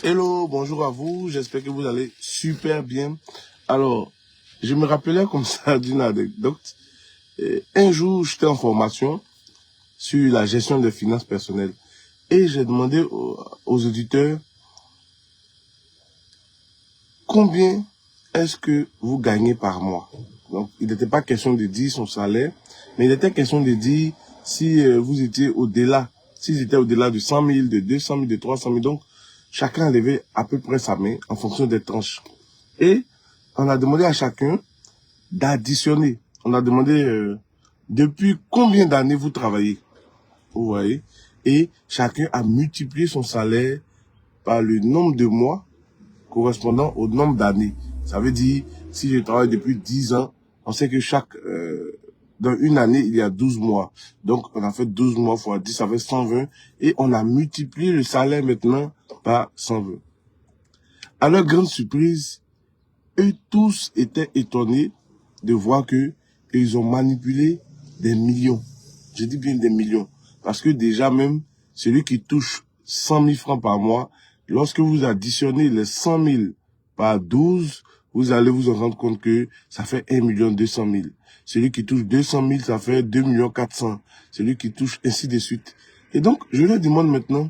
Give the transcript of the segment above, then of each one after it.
Hello, bonjour à vous, j'espère que vous allez super bien. Alors, je me rappelais comme ça d'une anecdote. Un jour, j'étais en formation sur la gestion des finances personnelles et j'ai demandé aux auditeurs combien est-ce que vous gagnez par mois. Donc, il n'était pas question de dire son salaire, mais il était question de dire si vous étiez au-delà, s'ils étaient au-delà de 100 000, de 200 000, de 300 000. Donc, chacun levait à peu près sa main en fonction des tranches. Et on a demandé à chacun d'additionner. On a demandé depuis combien d'années vous travaillez. Vous voyez. Et chacun a multiplié son salaire par le nombre de mois correspondant au nombre d'années. Ça veut dire, si je travaille depuis 10 ans, on sait que dans une année, il y a 12 mois. Donc, on a fait 12 mois fois 10, ça fait 120. Et on a multiplié le salaire maintenant par 120. À leur grande surprise, eux tous étaient étonnés de voir que ils ont manipulé des millions. Je dis bien des millions. Parce que déjà même, celui qui touche 100 000 francs par mois, lorsque vous additionnez les 100 000 par 12, vous allez vous en rendre compte que ça fait 1 200 000. Celui qui touche 200 000, ça fait 2 400 000. Celui qui touche ainsi de suite. Et donc, je leur demande maintenant,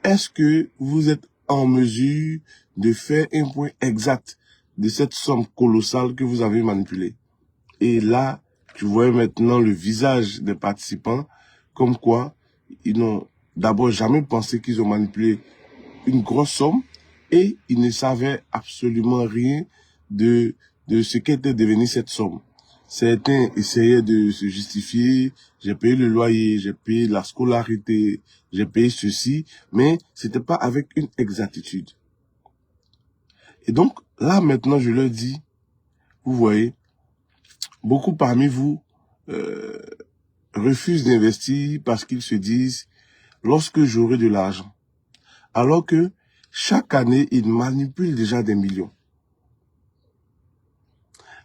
est-ce que vous êtes en mesure de faire un point exact de cette somme colossale que vous avez manipulée? Et là, tu vois maintenant le visage des participants, comme quoi ils n'ont d'abord jamais pensé qu'ils ont manipulé une grosse somme et ils ne savaient absolument rien de ce qu'était devenue cette somme. Certains essayaient de se justifier, j'ai payé le loyer, j'ai payé la scolarité, j'ai payé ceci, mais c'était pas avec une exactitude. Et donc, là maintenant, je leur dis, vous voyez, beaucoup parmi vous refusent d'investir parce qu'ils se disent, lorsque j'aurai de l'argent, alors que chaque année, ils manipulent déjà des millions.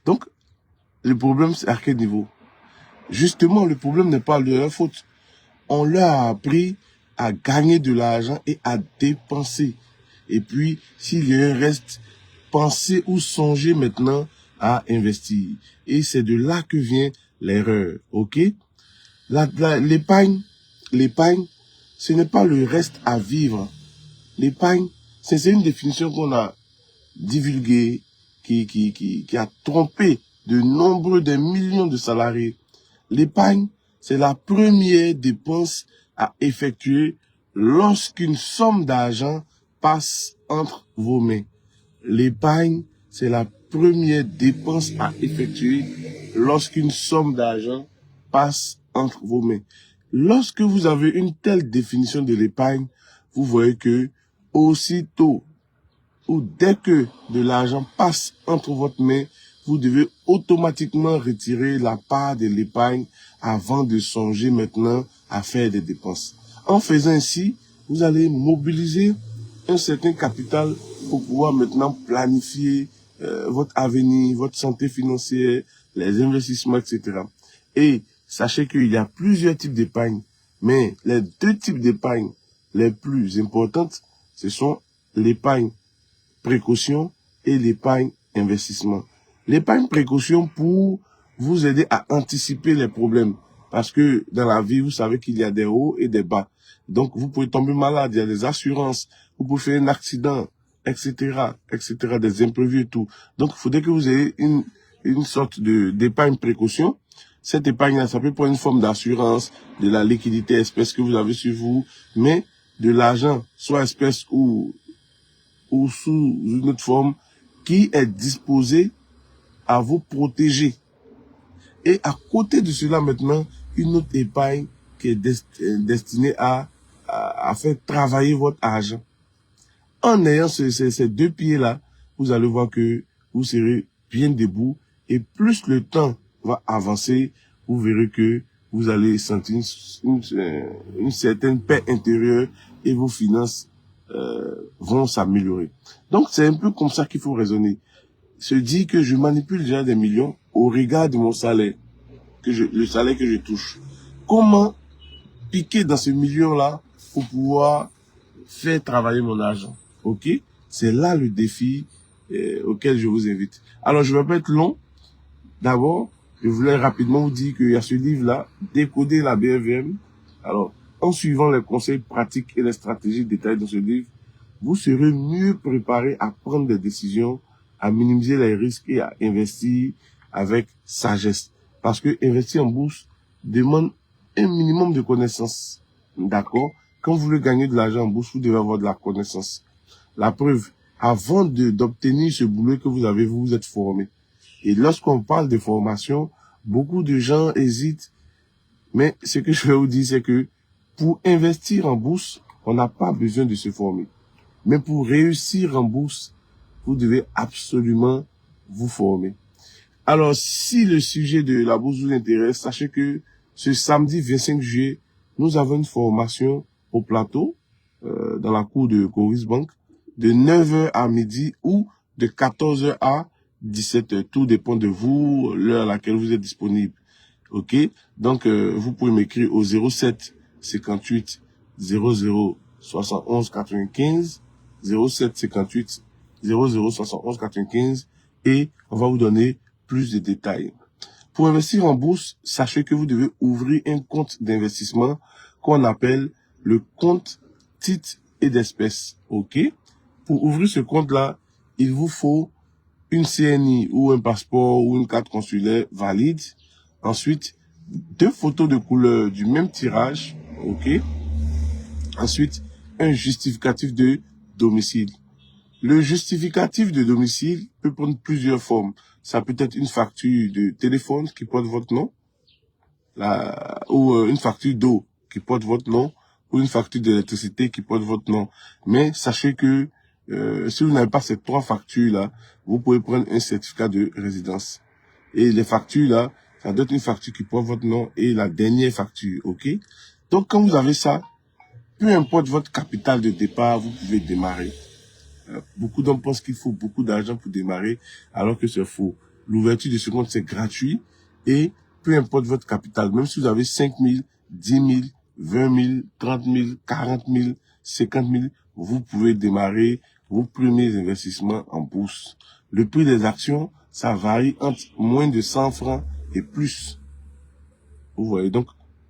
Donc, le problème, c'est à quel niveau? Justement, le problème n'est pas leur faute. On leur a appris à gagner de l'argent et à dépenser. Et puis, s'il y a un reste, pensez ou songez maintenant à investir. Et c'est de là que vient l'erreur, ok? L'épargne, ce n'est pas le reste à vivre. L'épargne, c'est une définition qu'on a divulguée, qui a trompé des millions de salariés. L'épargne, c'est la première dépense à effectuer lorsqu'une somme d'argent passe entre vos mains. L'épargne, c'est la première dépense à effectuer lorsqu'une somme d'argent passe entre vos mains. Lorsque vous avez une telle définition de l'épargne, vous voyez que aussitôt ou dès que de l'argent passe entre votre main, vous devez automatiquement retirer la part de l'épargne avant de songer maintenant à faire des dépenses. En faisant ainsi, vous allez mobiliser un certain capital pour pouvoir maintenant planifier votre avenir, votre santé financière, les investissements, etc. Et sachez qu'il y a plusieurs types d'épargne, mais les deux types d'épargne les plus importantes, ce sont l'épargne précaution et l'épargne investissement. L'épargne précaution pour vous aider à anticiper les problèmes. Parce que dans la vie, vous savez qu'il y a des hauts et des bas. Donc, vous pouvez tomber malade, il y a des assurances, vous pouvez faire un accident, etc., etc., des imprévus et tout. Donc, il faudrait que vous ayez une sorte d'épargne précaution. Cette épargne-là, ça peut prendre une forme d'assurance, de la liquidité espèce que vous avez sur vous, mais de l'argent, soit espèce ou sous une autre forme qui est disposée à vous protéger. Et à côté de cela maintenant, une autre épargne qui est destinée à faire travailler votre argent. En ayant ces deux pieds-là, vous allez voir que vous serez bien debout et plus le temps va avancer, vous verrez que vous allez sentir une certaine paix intérieure et vos finances vont s'améliorer. Donc, c'est un peu comme ça qu'il faut raisonner. Se dire que je manipule déjà des millions au regard de mon salaire, le salaire que je touche. Comment piquer dans ce million-là pour pouvoir faire travailler mon argent? Ok? C'est là le défi auquel je vous invite. Alors, je ne vais pas être long. D'abord, je voulais rapidement vous dire qu'il y a ce livre-là, Décoder la BFM. Alors, en suivant les conseils pratiques et les stratégies détaillées dans ce livre, vous serez mieux préparé à prendre des décisions, à minimiser les risques et à investir avec sagesse. Parce que investir en bourse demande un minimum de connaissances. D'accord? Quand vous voulez gagner de l'argent en bourse, vous devez avoir de la connaissance. La preuve, avant d'obtenir ce boulot que vous avez, vous vous êtes formé. Et lorsqu'on parle de formation, beaucoup de gens hésitent. Mais ce que je vais vous dire, c'est que pour investir en bourse, on n'a pas besoin de se former. Mais pour réussir en bourse, vous devez absolument vous former. Alors, si le sujet de la bourse vous intéresse, sachez que ce samedi 25 juillet, nous avons une formation au plateau, dans la cour de Coris Bank, de 9h à midi ou de 14h à 17h. Tout dépend de vous, l'heure à laquelle vous êtes disponible. OK? Donc, vous pouvez m'écrire au 07 58 00 71 95, 07 58 00 71 95, et on va vous donner plus de détails. Pour investir en bourse, sachez que vous devez ouvrir un compte d'investissement qu'on appelle le compte titres et d'espèces. OK? Pour ouvrir ce compte-là, il vous faut une CNI ou un passeport ou une carte consulaire valide. Ensuite, 2 photos de couleur du même tirage. OK? Ensuite, un justificatif de domicile. Le justificatif de domicile peut prendre plusieurs formes. Ça peut être une facture de téléphone qui porte votre nom, ou une facture d'eau qui porte votre nom, ou une facture d'électricité qui porte votre nom. Mais sachez que si vous n'avez pas ces 3 factures-là, vous pouvez prendre un certificat de résidence. Et les factures-là, ça doit être une facture qui porte votre nom et la dernière facture, OK? Donc, quand vous avez ça, peu importe votre capital de départ, vous pouvez démarrer. Beaucoup d'hommes pensent qu'il faut beaucoup d'argent pour démarrer, alors que c'est faux. L'ouverture de ce compte, c'est gratuit, et peu importe votre capital, même si vous avez 5 000, 10 000, 20 000, 30 000, 40 000, 50 000, vous pouvez démarrer vos premiers investissements en bourse. Le prix des actions, ça varie entre moins de 100 francs et plus. Vous voyez, donc,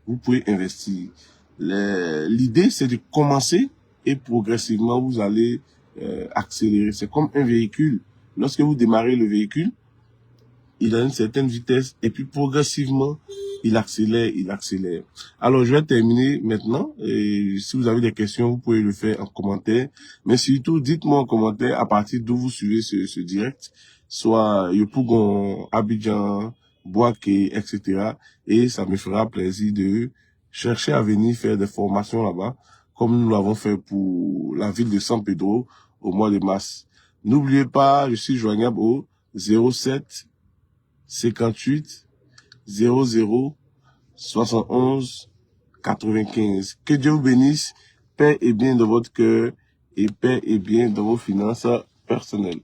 vous pouvez investir. L'idée, c'est de commencer et progressivement, vous allez accélérer. C'est comme un véhicule. Lorsque vous démarrez le véhicule, il a une certaine vitesse et puis progressivement, il accélère, il accélère. Alors, je vais terminer maintenant. Et si vous avez des questions, vous pouvez le faire en commentaire. Mais surtout, dites-moi en commentaire à partir d'où vous suivez ce direct. Soit Yopougon, Abidjan, Boaké, etc. Et ça me fera plaisir de chercher à venir faire des formations là-bas, comme nous l'avons fait pour la ville de San Pedro au mois de mars. N'oubliez pas, je suis joignable au 07 58 00 71 95. Que Dieu vous bénisse, paix et bien dans votre cœur et paix et bien dans vos finances personnelles.